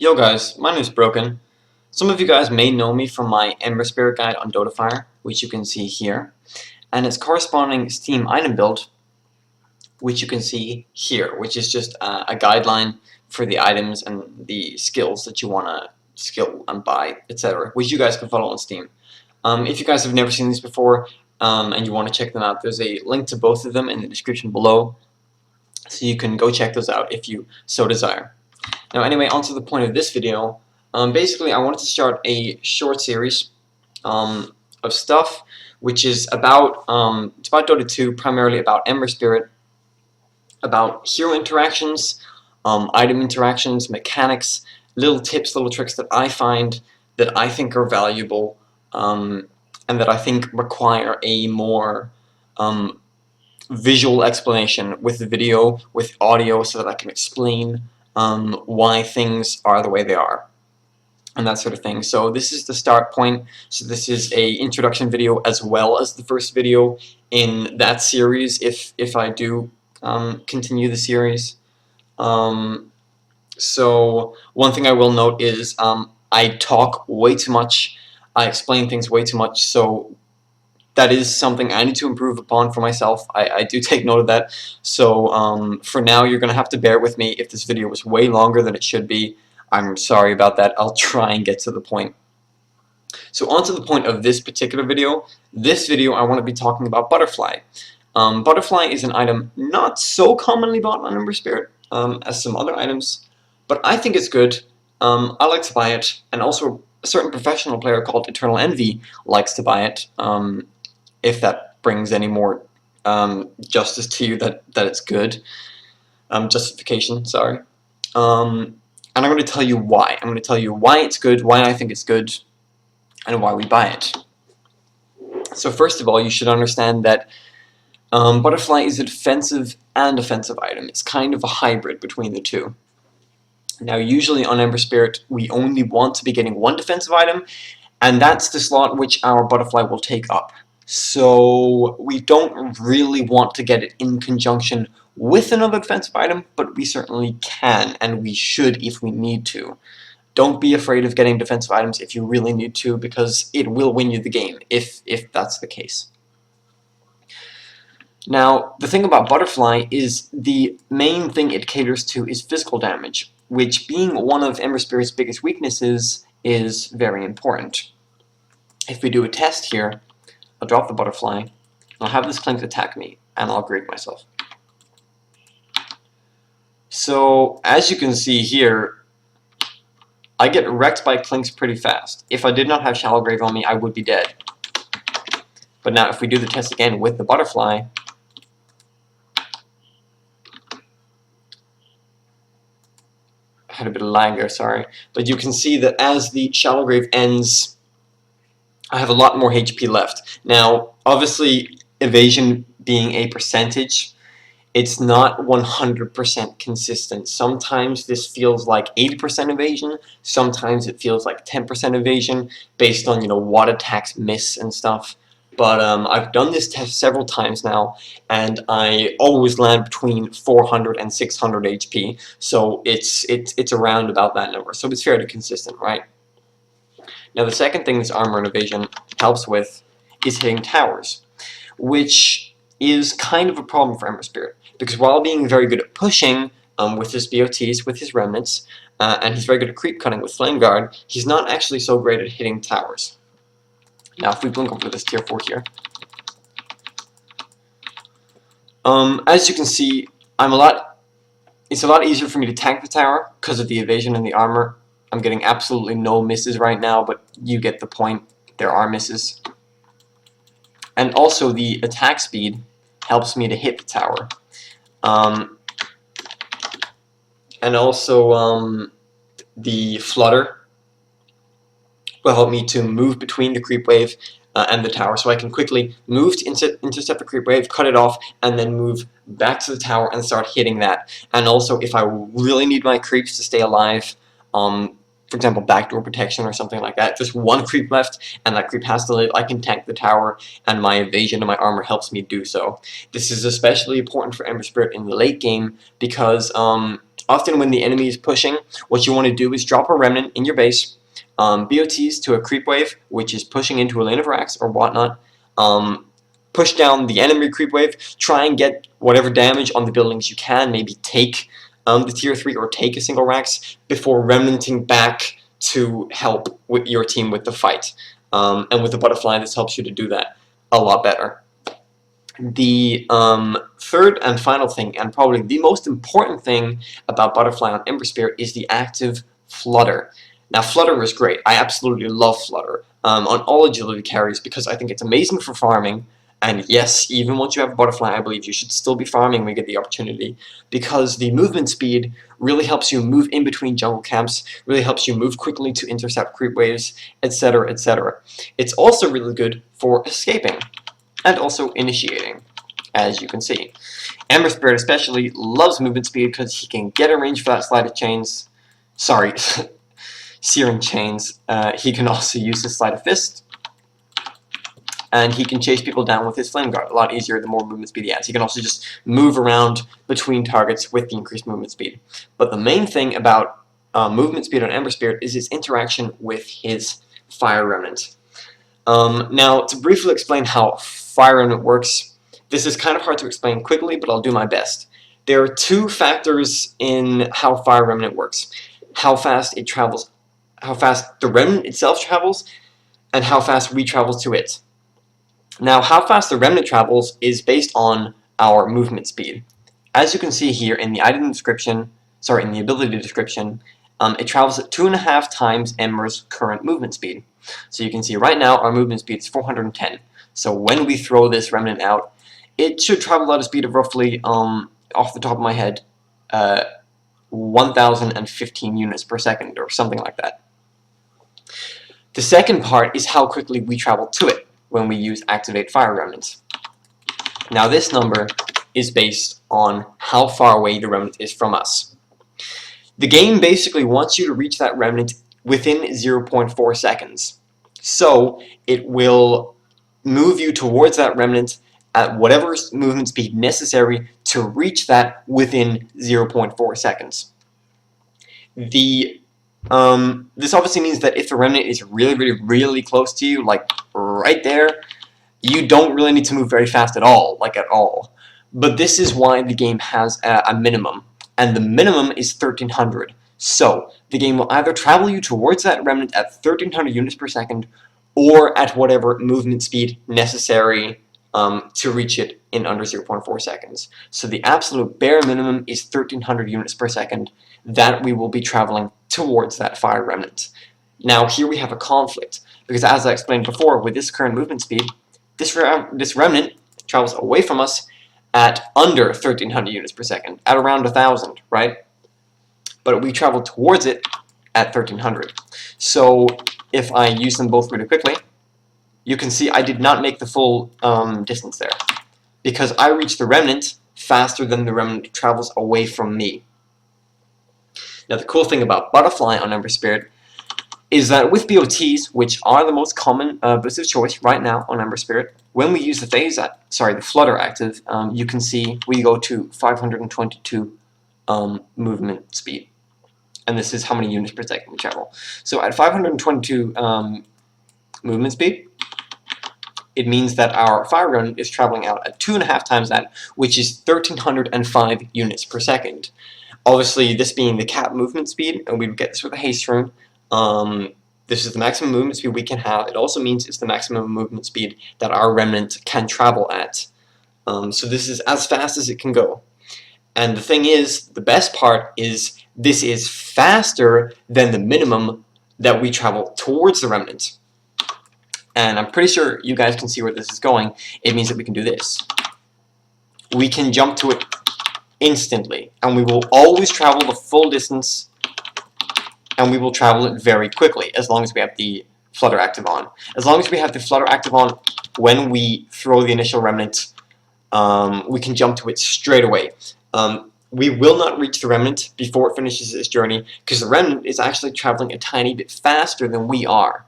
Yo guys, my name is Broken. Some of you guys may know me from my Ember Spirit guide on Dota Fire, which you can see here, and its corresponding Steam item build, which you can see here, which is just a guideline for the items and the skills that you want to skill and buy, etc., which you guys can follow on Steam. If you guys have never seen these before and you want to check them out, there's a link to both of them in the description below, so you can go check those out if you so desire. Now anyway, on to the point of this video. Basically, I wanted to start a short series of stuff which is about it's about Dota 2, primarily about Ember Spirit, about hero interactions, item interactions, mechanics, little tips, little tricks that I find that I think are valuable and that I think require a more visual explanation with the video, with audio, so that I can explain why things are the way they are and that sort of thing. So this is the start point. So this is a introduction video as well as the first video in that series if I do continue the series. So one thing I will note is I talk way too much. I explain things way too much, so that is something I need to improve upon for myself. I do take note of that. So for now, you're going to have to bear with me if this video was way longer than it should be. I'm sorry about that. I'll try and get to the point. So on to the point of this particular video. This video, I want to be talking about Butterfly. Butterfly is an item not so commonly bought on Ember Spirit as some other items, but I think it's good. I like to buy it, and also a certain professional player called Eternal Envy likes to buy it. If that brings any more justice to you that it's good. Justification, sorry. And I'm going to tell you why. I'm going to tell you why it's good, why I think it's good, and why we buy it. So first of all, you should understand that Butterfly is a defensive and offensive item. It's kind of a hybrid between the two. Now usually on Ember Spirit, we only want to be getting one defensive item, and that's the slot which our Butterfly will take up. So we don't really want to get it in conjunction with another defensive item, but we certainly can, and we should if we need to. Don't be afraid of getting defensive items if you really need to, because it will win you the game if that's the case. Now, the thing about Butterfly is the main thing it caters to is physical damage, which, being one of Ember Spirit's biggest weaknesses, is very important. If we do a test here, I'll drop the Butterfly, I'll have this Clink attack me, and I'll grade myself. So, as you can see here, I get wrecked by Clinks pretty fast. If I did not have Shallow Grave on me, I would be dead. But now, if we do the test again with the Butterfly, I had a bit of lag there, sorry. But you can see that as the Shallow Grave ends, I have a lot more HP left. Now, obviously, evasion being a percentage, it's not 100% consistent. Sometimes this feels like 80% evasion, sometimes it feels like 10% evasion, based on, what attacks miss and stuff. But I've done this test several times now, and I always land between 400 and 600 HP, so it's around about that number, so it's fairly consistent, right? Now the second thing this armor and evasion helps with is hitting towers, which is kind of a problem for Ember Spirit, because while being very good at pushing with his BOTs, with his remnants, and he's very good at creep cutting with Flame Guard, he's not actually so great at hitting towers. Now if we blink over this tier 4 here, as you can see, it's a lot easier for me to tank the tower because of the evasion and the armor. I'm getting absolutely no misses right now, but you get the point. There are misses. And also the attack speed helps me to hit the tower. And also the flutter will help me to move between the creep wave and the tower, so I can quickly move to intercept the creep wave, cut it off, and then move back to the tower and start hitting that. And also, if I really need my creeps to stay alive, for example, backdoor protection or something like that, just one creep left, and that creep has to live, I can tank the tower, and my evasion and my armor helps me do so. This is especially important for Ember Spirit in the late game, because often when the enemy is pushing, what you want to do is drop a remnant in your base, BOTs to a creep wave, which is pushing into a lane of racks or whatnot, push down the enemy creep wave, try and get whatever damage on the buildings you can, maybe take the tier 3 or take a single racks before remnanting back to help with your team with the fight. And with the butterfly, this helps you to do that a lot better. The third and final thing, and probably the most important thing about Butterfly on Ember Spirit, is the active Flutter. Now, Flutter is great. I absolutely love Flutter on all agility carries because I think it's amazing for farming. And yes, even once you have a Butterfly, I believe you should still be farming when you get the opportunity, because the movement speed really helps you move in between jungle camps, really helps you move quickly to intercept creep waves, etc., etc. It's also really good for escaping and also initiating, as you can see. Ember Spirit especially loves movement speed because he can get a range for that slide of chains. Sorry, Searing Chains. He can also use his Sleight of Fist, and he can chase people down with his Flame Guard a lot easier the more movement speed he has. He can also just move around between targets with the increased movement speed. But the main thing about movement speed on Ember Spirit is its interaction with his Fire Remnant. Now, to briefly explain how Fire Remnant works, this is kind of hard to explain quickly, but I'll do my best. There are two factors in how Fire Remnant works: how fast it travels, how fast the remnant itself travels, and how fast we travel to it. Now, how fast the remnant travels is based on our movement speed. As you can see here in the item description, in the ability description, it travels at 2.5 times Ember's current movement speed. So you can see right now our movement speed is 410. So when we throw this remnant out, it should travel at a speed of roughly, off the top of my head, 1,015 units per second or something like that. The second part is how quickly we travel to it when we use Activate Fire Remnants. Now this number is based on how far away the remnant is from us. The game basically wants you to reach that remnant within 0.4 seconds. So it will move you towards that remnant at whatever movement speed necessary to reach that within 0.4 seconds. This obviously means that if the remnant is really close to you, like right there, you don't really need to move very fast at all, But this is why the game has a minimum, and the minimum is 1300. So the game will either travel you towards that remnant at 1300 units per second, or at whatever movement speed necessary to reach it in under 0.4 seconds. So the absolute bare minimum is 1300 units per second that we will be traveling towards that Fire Remnant. Now here we have a conflict, because as I explained before, with this current movement speed, this remnant travels away from us at under 1300 units per second, at around 1,000, right? But we travel towards it at 1300. So if I use them both really quickly, you can see I did not make the full distance there, because I reached the remnant faster than the remnant travels away from me. Now the cool thing about Butterfly on Ember Spirit is that with BOTs, which are the most common boost of choice right now on Ember Spirit, when we use the Flutter active, you can see we go to 522 movement speed. And this is how many units per second we travel. So at 522 movement speed, it means that our Fire Remnant is traveling out at 2.5 times that, which is 1,305 units per second. Obviously, this being the cap movement speed, and we would get this with a haste rune, this is the maximum movement speed we can have. It also means it's the maximum movement speed that our remnant can travel at. So this is as fast as it can go. And the thing is, the best part is this is faster than the minimum that we travel towards the remnant. And I'm pretty sure you guys can see where this is going. It means that we can do this. We can jump to it instantly, and we will always travel the full distance, and we will travel it very quickly, as long as we have the Flutter active on. As long as we have the Flutter active on when we throw the initial remnant, we can jump to it straight away. We will not reach the remnant before it finishes its journey, because the remnant is actually traveling a tiny bit faster than we are.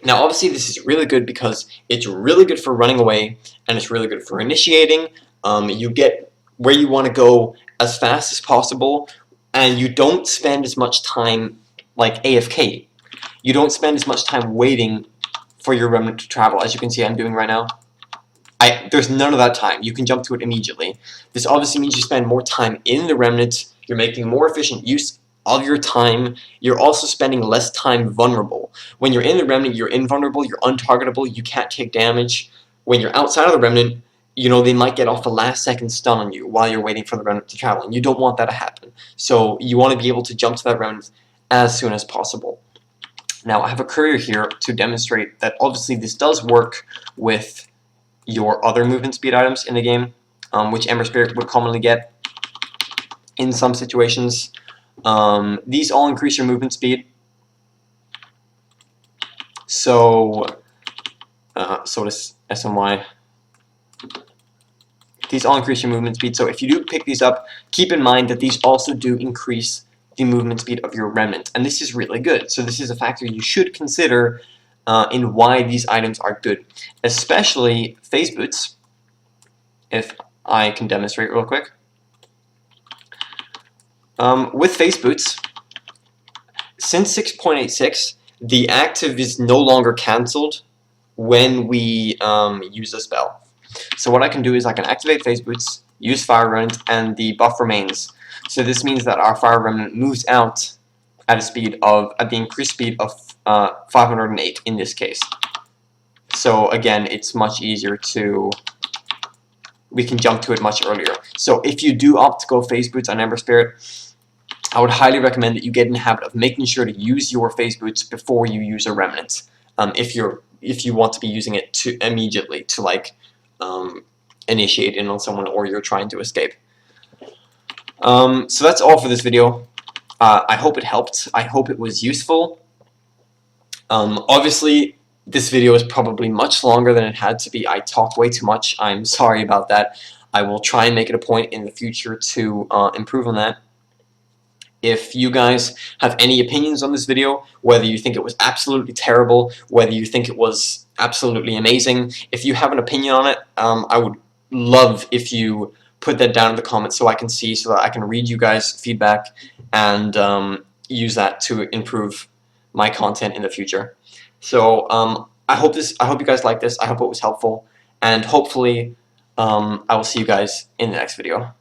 Now obviously this is really good because it's really good for running away, and it's really good for initiating. You get where you want to go as fast as possible and you don't spend as much time like AFK. You don't spend as much time waiting for your remnant to travel, as you can see I'm doing right now. There's none of that time. You can jump to it immediately. This obviously means you spend more time in the remnant. You're making more efficient use of your time. You're also spending less time vulnerable. When you're in the remnant, you're invulnerable, you're untargetable, you can't take damage. When you're outside of the remnant, you know, they might get off a last second stun on you while you're waiting for the remnant to travel, and you don't want that to happen. So you want to be able to jump to that remnant as soon as possible. Now I have a courier here to demonstrate that obviously this does work with your other movement speed items in the game, which Ember Spirit would commonly get in some situations. These all increase your movement speed. So does SMY. These all increase your movement speed. So if you do pick these up, keep in mind that these also do increase the movement speed of your remnant, and this is really good. So this is a factor you should consider in why these items are good, especially phase boots. If I can demonstrate real quick. With phase boots, since 6.86, the active is no longer cancelled when we use a spell. So what I can do is I can activate phase boots, use fire remnant, and the buff remains. So this means that our fire remnant moves out at the increased speed of 508 in this case. So again, it's much easier we can jump to it much earlier. So if you do opt to go phase boots on Ember Spirit, I would highly recommend that you get in the habit of making sure to use your phase boots before you use a remnant. If you want to be using it immediately to like initiate in on someone, or you're trying to escape. So that's all for this video. I hope it helped. I hope it was useful. Obviously, this video is probably much longer than it had to be. I talk way too much. I'm sorry about that. I will try and make it a point in the future to improve on that. If you guys have any opinions on this video, whether you think it was absolutely terrible, whether you think it was absolutely amazing, if you have an opinion on it, I would love if you put that down in the comments so I can see, so that I can read you guys' feedback and use that to improve my content in the future. So I hope you guys like this. I hope it was helpful, and hopefully I will see you guys in the next video.